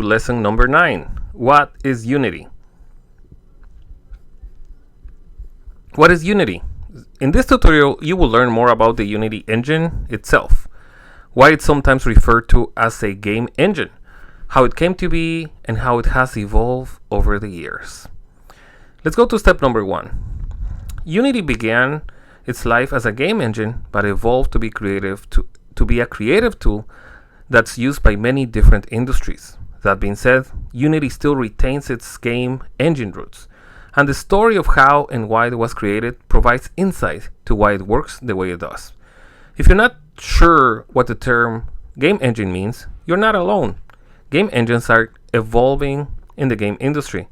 lesson number 9. What is Unity? What is Unity? In this tutorial, you will learn more about the Unity engine itself, why it's sometimes referred to as a game engine, how it came to be, and how it has evolved over the years. Let's go to step number 1. Unity began its life as a game engine, but evolved to be a creative tool that's used by many different industries. That being said, Unity still retains its game engine roots, and the story of how and why it was created provides insight to why it works the way it does. If you're not sure what the term game engine means, you're not alone. Game engines are evolving in the game industry,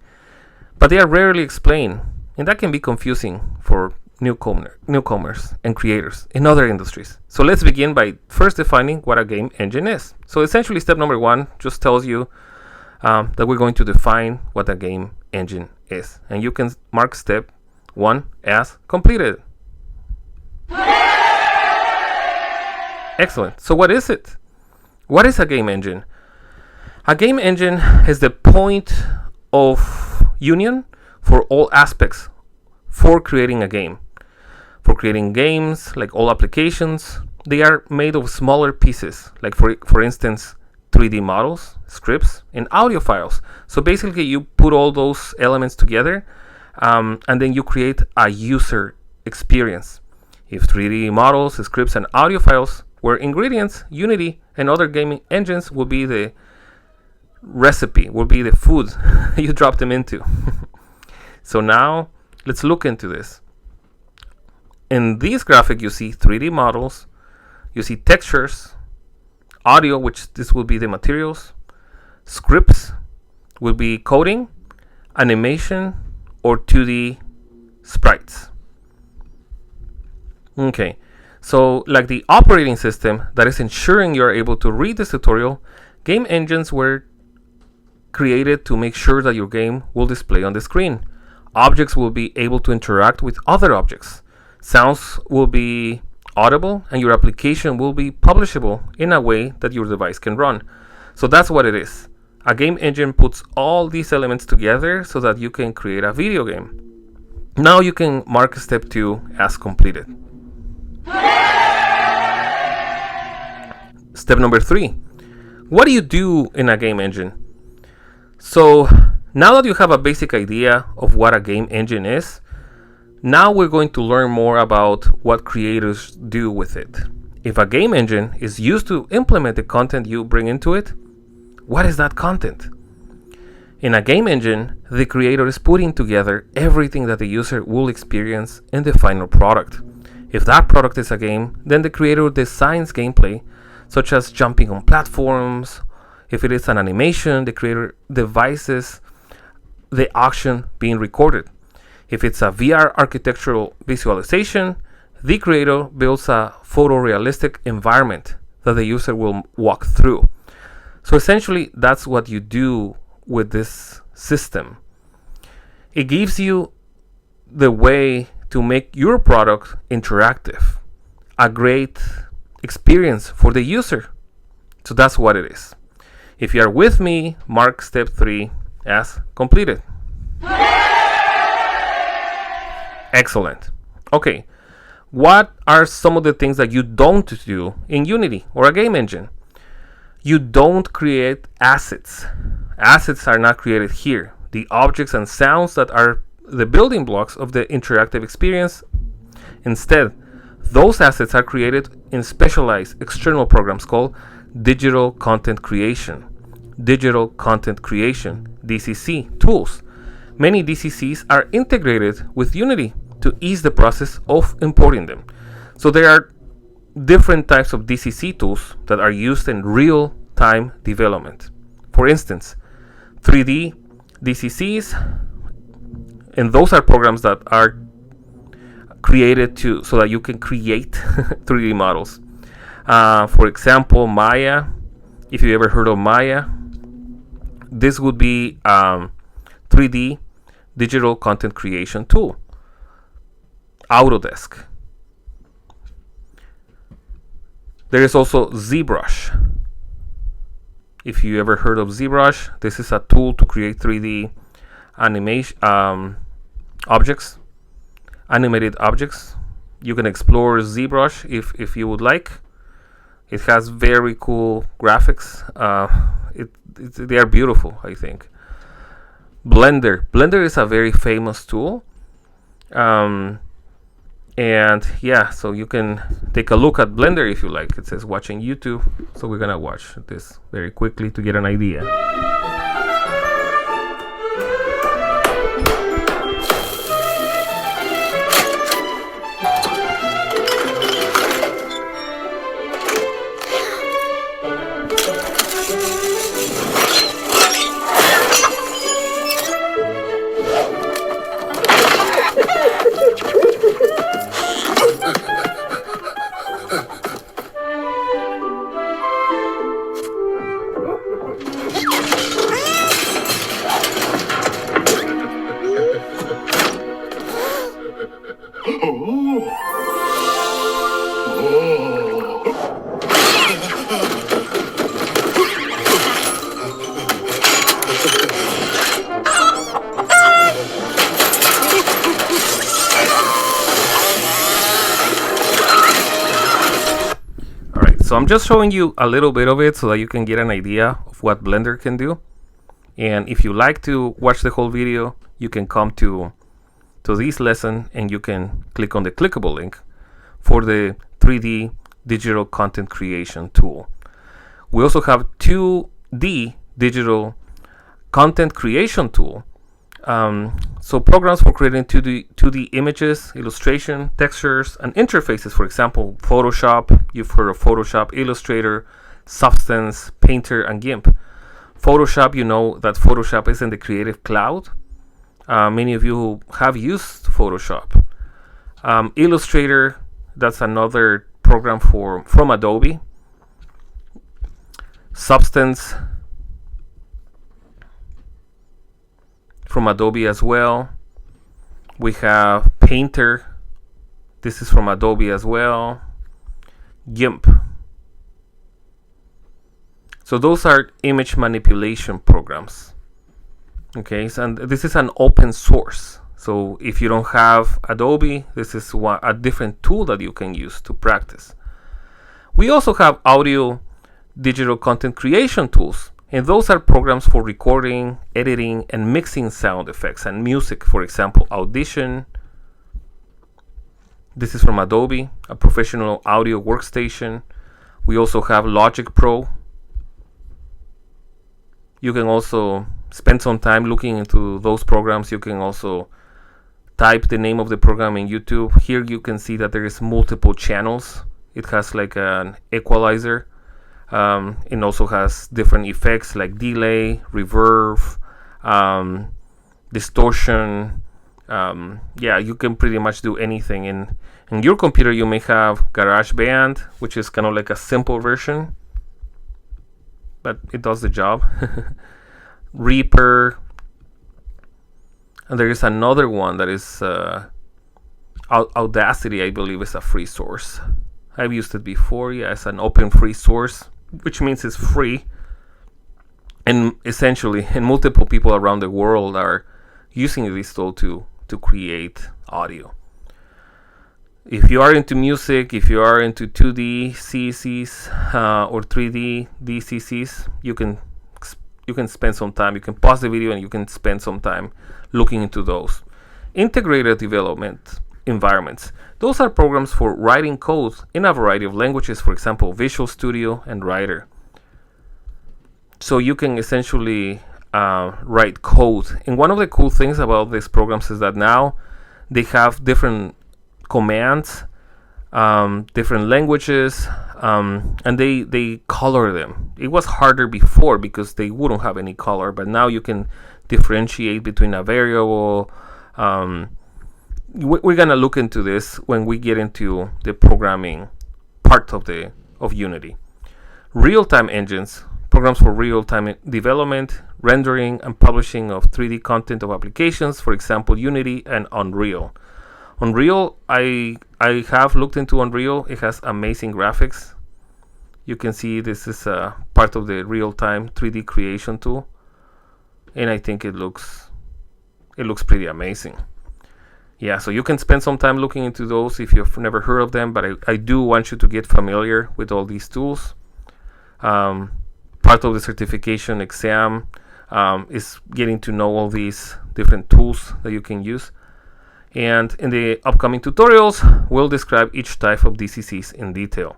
but they are rarely explained, and that can be confusing for newcomers and creators in other industries. So let's begin by first defining what a game engine is. So essentially, step number 1 just tells you that we're going to define what a game engine is, and you can mark step 1 as completed. Excellent. So what is it? What is a game engine? A game engine is the point of union for all aspects for creating a game. For creating games, like all applications, they are made of smaller pieces, like for instance, 3D models, scripts, and audio files. So basically you put all those elements together and then you create a user experience. If 3D models, scripts, and audio files were ingredients, Unity and other gaming engines will be the recipe, will be the food you drop them into. So now let's look into this. In this graphic, you see 3D models, you see textures, audio, which this will be the materials, scripts will be coding, animation, or 2D sprites. Okay, so like the operating system that is ensuring you're able to read this tutorial, game engines were created to make sure that your game will display on the screen. Objects will be able to interact with other objects. Sounds will be audible, and your application will be publishable in a way that your device can run. So that's what it is. A game engine puts all these elements together so that you can create a video game. Now you can mark step 2 as completed. Step number 3. What do you do in a game engine? So now that you have a basic idea of what a game engine is, now we're going to learn more about what creators do with it. If a game engine is used to implement the content you bring into it, what is that content? In a game engine, the creator is putting together everything that the user will experience in the final product. If that product is a game, then the creator designs gameplay, such as jumping on platforms. If it is an animation, the creator devises the action being recorded. If it's a VR architectural visualization, the creator builds a photorealistic environment that the user will walk through. So essentially, that's what you do with this system. It gives you the way to make your product interactive, a great experience for the user. So that's what it is. If you are with me, mark step 3 as completed. Excellent. Okay, what are some of the things that you don't do in Unity or a game engine? You don't create assets. Assets are not created here. The objects and sounds that are the building blocks of the interactive experience. Instead, those assets are created in specialized external programs called digital content creation, DCC tools. Many DCCs are integrated with Unity to ease the process of importing them. So there are different types of DCC tools that are used in real-time development. For instance, 3D DCCs, and those are programs that are created so that you can create 3D models. For example, Maya. If you ever heard of Maya, this would be 3D digital content creation tool. Autodesk. There is also ZBrush. If you ever heard of ZBrush, this is a tool to create 3D animation objects, animated objects. You can explore ZBrush if you would like. It has very cool graphics. They are beautiful, I think. Blender is a very famous tool. And yeah, so you can take a look at Blender if you like. It says watching YouTube, so we're gonna watch this very quickly to get an idea. So I'm just showing you a little bit of it so that you can get an idea of what Blender can do. And if you like to watch the whole video, you can come to this lesson and you can click on the clickable link for the 3D digital content creation tool. We also have 2D digital content creation tool. So programs for creating 2D images, illustration, textures, and interfaces. For example, Photoshop. You've heard of Photoshop, Illustrator, Substance, Painter, and GIMP. Photoshop, you know that Photoshop is in the Creative Cloud. Many of you have used Photoshop. Illustrator, that's another program from Adobe. Substance, from Adobe as well. We have Painter. This is from Adobe as well. GIMP. So those are image manipulation programs. Okay, and this is an open source. So if you don't have Adobe, this is a different tool that you can use to practice. We also have audio digital content creation tools. And those are programs for recording, editing, and mixing sound effects and music. For example, Audition. This is from Adobe, a professional audio workstation. We also have Logic Pro. You can also spend some time looking into those programs. You can also type the name of the program in YouTube. Here you can see that there is multiple channels. It has like an equalizer. It also has different effects like delay, reverb, distortion. Yeah, you can pretty much do anything. In your computer, you may have GarageBand, which is kind of like a simple version, but it does the job. Reaper. And there is another one that is Audacity, I believe, is a free source. I've used it before. Yeah, it's an open free source, which means it's free. And essentially, and multiple people around the world are using this tool to create audio. If you are into music, if you are into 2D CCs or 3D DCCs, you can spend some time. You can pause the video and you can spend some time looking into those. Integrated development environments. Those are programs for writing code in a variety of languages, for example, Visual Studio and Writer. So you can essentially write code. And one of the cool things about these programs is that now they have different commands, different languages, and they color them. It was harder before because they wouldn't have any color, but now you can differentiate between a variable. We're gonna look into this when we get into the programming part of Unity. Real-time engines, programs for real-time development, rendering, and publishing of 3D content of applications, for example, Unity and Unreal. Unreal, I have looked into Unreal. It has amazing graphics. You can see this is part of the real-time 3D creation tool, and I think it looks pretty amazing. Yeah, so you can spend some time looking into those if you've never heard of them, but I do want you to get familiar with all these tools. Part of the certification exam is getting to know all these different tools that you can use. And in the upcoming tutorials, we'll describe each type of DCCs in detail.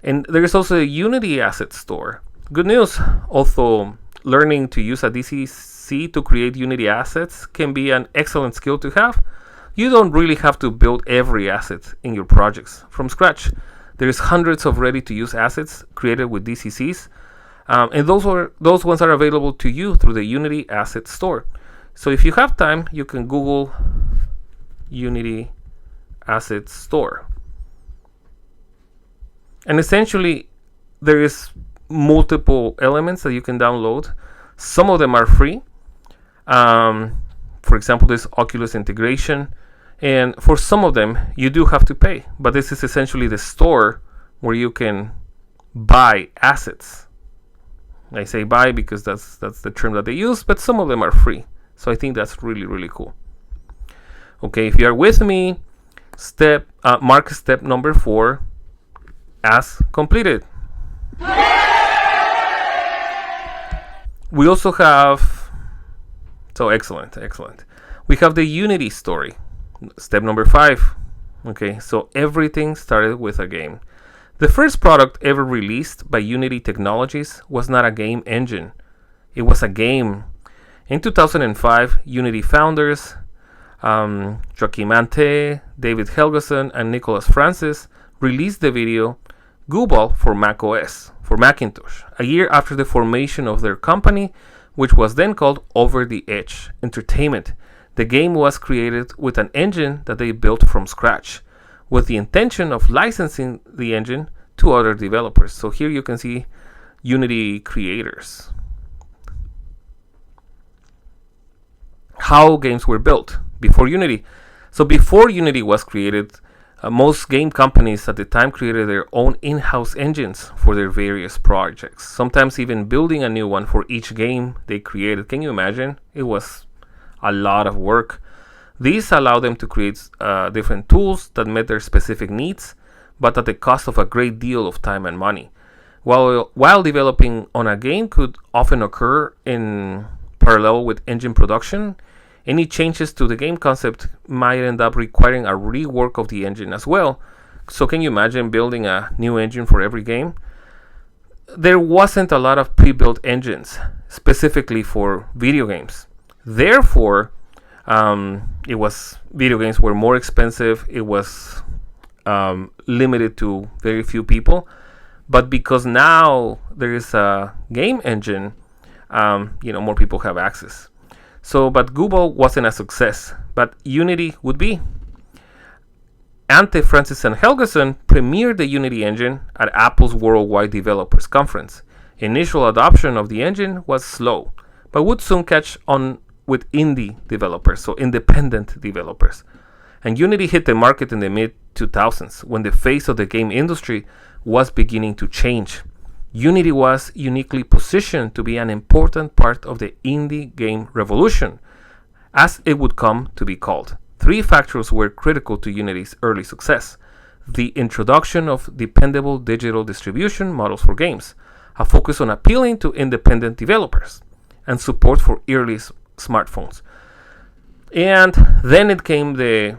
And there is also a Unity Asset Store. Good news, although learning to use a DCC to create Unity assets can be an excellent skill to have, you don't really have to build every asset in your projects from scratch. There's hundreds of ready-to-use assets created with DCCs, and those ones are available to you through the Unity Asset Store. So if you have time, you can Google Unity Asset Store. And essentially, there is multiple elements that you can download. Some of them are free. For example, this Oculus integration. And for some of them, you do have to pay. But this is essentially the store where you can buy assets. I say buy because that's the term that they use, but some of them are free. So I think that's really, really cool. Okay, if you are with me, mark step number 4 as completed. We also have, so excellent. We have the Unity story. Step number 5. Okay, so everything started with a game. The first product ever released by Unity Technologies was not a game engine. It was a game. In 2005, Unity founders Joachim Ante, David Helgason, and Nicholas Francis released the video Gooball for macOS, for Macintosh, a year after the formation of their company, which was then called Over the Edge Entertainment. The game was created with an engine that they built from scratch, with the intention of licensing the engine to other developers. So here you can see Unity creators. How games were built before Unity. So before Unity was created, most game companies at the time created their own in-house engines for their various projects, sometimes even building a new one for each game they created. Can you imagine? It was a lot of work. These allowed them to create different tools that met their specific needs, but at the cost of a great deal of time and money. While developing on a game could often occur in parallel with engine production, any changes to the game concept might end up requiring a rework of the engine as well. So can you imagine building a new engine for every game? There wasn't a lot of pre-built engines specifically for video games. Therefore, video games were more expensive. It was limited to very few people. But because now there is a game engine, more people have access. But Gooball wasn't a success, but Unity would be. Ante, Francis, and Helgason premiered the Unity engine at Apple's Worldwide Developers Conference. Initial adoption of the engine was slow, but would soon catch on with indie developers, so independent developers. And Unity hit the market in the mid-2000s, when the face of the game industry was beginning to change. Unity was uniquely positioned to be an important part of the indie game revolution, as it would come to be called. 3 factors were critical to Unity's early success: the introduction of dependable digital distribution models for games, a focus on appealing to independent developers, and support for early smartphones. And then it came the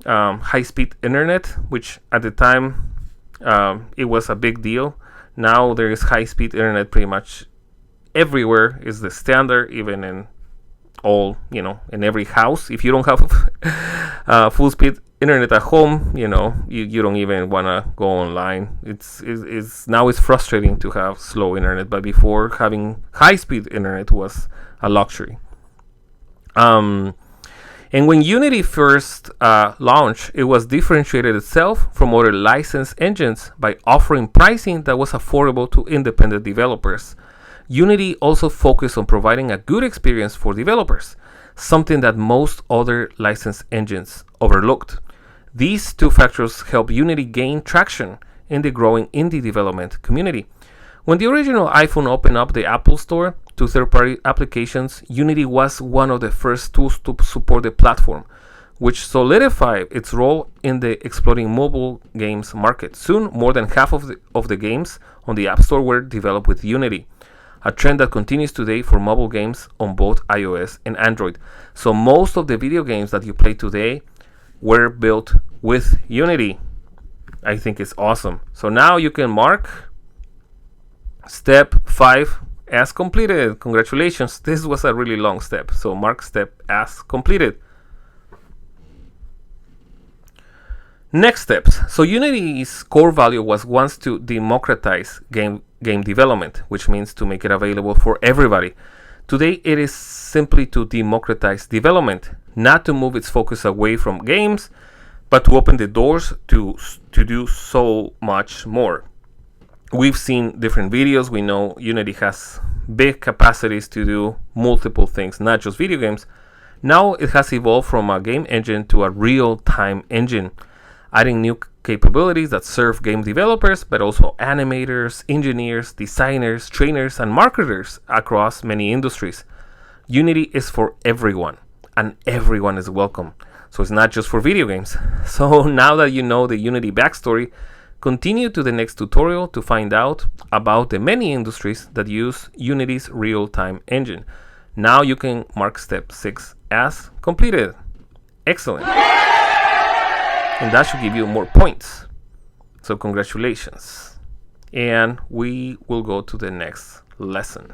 high-speed internet, which at the time it was a big deal. Now there is high-speed internet pretty much everywhere. Is the standard, even in in every house. If you don't have full-speed internet at home, you don't even want to go online. It's frustrating to have slow internet, but before, having high-speed internet was a luxury. And when Unity first launched, it was differentiated itself from other licensed engines by offering pricing that was affordable to independent developers. Unity also focused on providing a good experience for developers, something that most other licensed engines overlooked. These 2 factors helped Unity gain traction in the growing indie development community. When the original iPhone opened up the Apple Store to third-party applications, Unity was one of the first tools to support the platform, which solidified its role in the exploding mobile games market. Soon, more than half of the games on the App Store were developed with Unity, a trend that continues today for mobile games on both iOS and Android. So most of the video games that you play today were built with Unity. I think it's awesome. So now you can mark step 5 as completed. Congratulations. This was a really long step. So mark step as completed. Next steps. So Unity's core value was once to democratize game development, which means to make it available for everybody. Today it is simply to democratize development, not to move its focus away from games, but to open the doors to do so much more. We've seen different videos. We know Unity has big capacities to do multiple things, not just video games. Now it has evolved from a game engine to a real-time engine, adding new capabilities that serve game developers, but also animators, engineers, designers, trainers, and marketers across many industries. Unity is for everyone, and everyone is welcome. So it's not just for video games. So now that you know the Unity backstory, continue to the next tutorial to find out about the many industries that use Unity's real-time engine. Now you can mark step 6 as completed. Excellent. And that should give you more points. So congratulations. And we will go to the next lesson.